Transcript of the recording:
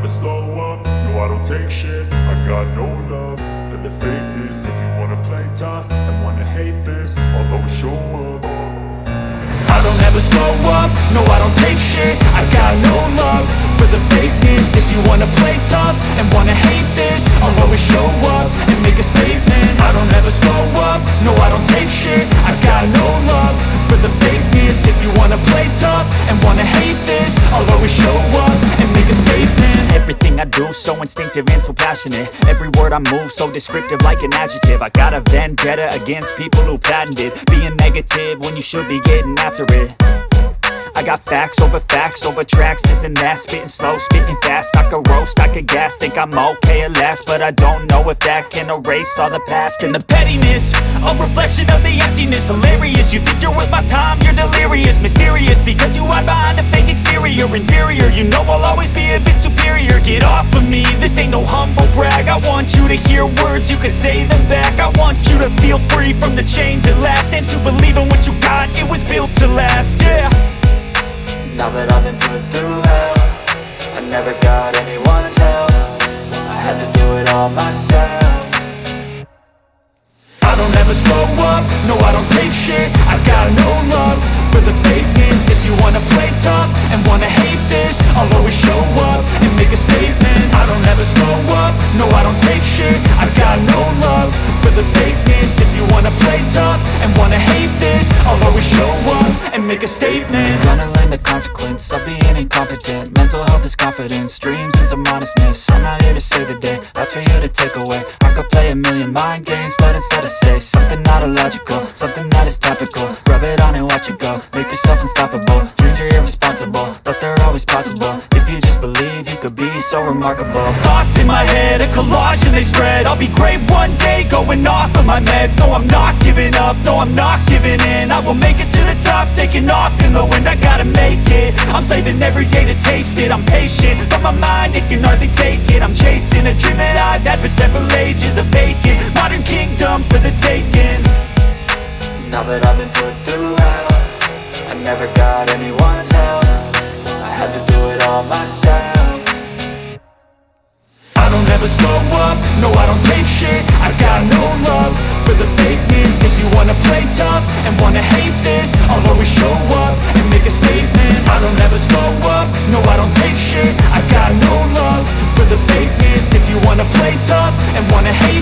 slow up, no I don't take shit. I got no love for the fakeness. If you wanna play tough and wanna hate this, I'll always show up. I don't ever slow up, no I don't take shit. I got no love for the fakeness. If you wanna play tough and wanna hate this, I'll always show up and make a statement. I don't ever slow up, no I don't take shit. I got no love for the fakeness. If you wanna play tough and wanna hate this, I'll always show up and make a statement. Everything I do so instinctive and so passionate. Every word I move so descriptive like an adjective. I got a vendetta against people who patented being negative when you should be getting after it. I got facts over tracks, this and that. Spitting slow, spitting fast, I could roast, I could gas. Think I'm okay at last, but I don't know if that can erase all the past. And the pettiness, a reflection of the emptiness. Hilarious, you think you're worth my time, you're delirious. Mysterious, because you hide behind a fake exterior. Inferior, you know I'll always be a bit superior. Get off of me, this ain't no humble brag. I want you to hear words, you can say them back. I want you to feel free from the chains at last, and to believe in what you got, it was built to last, yeah. Now that I've been put through hell, I never got anyone's help. I had to do it all myself. I don't ever slow up, no I don't take shit. I got no love for the fakeness. If you wanna play tough and wanna hate this, I'll always show up and make a statement. I don't ever slow up, no I don't take shit. I got no love for the fakeness. If you wanna play tough and wanna hate this, I'll always show up and make a statement. Gonna learn the consequence of being incompetent. Mental health is confidence, dreams and some honestness. I'm not here to save the day, that's for you to take away. I could play a million mind games, but instead I say something not illogical, something that is topical. Rub it on and watch it go, make yourself unstoppable. Dreams are irresponsible, but they're always possible. If you just believe, you could be so remarkable. Thoughts in my head, a collage and they spread. I'll be great one day, going off of my meds. No, I'm not giving up, no, I'm not giving in. I will make it to the top, taking off in the wind. I gotta make it, I'm saving every day to taste it. I'm patient, but my mind, it can hardly take it. I'm chasing a dream that I've had for several ages. A vacant, modern kingdom for the taking. Now that I've been put through hell, I never got anyone's help. I had to do it all myself. I don't ever slow up, no I don't take shit. I got no love for the fakeness. If you wanna play tough and wanna hate this, I'll always show up and make a statement. I don't ever slow up, no I don't take shit. I got no love for the fakeness. If you wanna play tough and wanna hate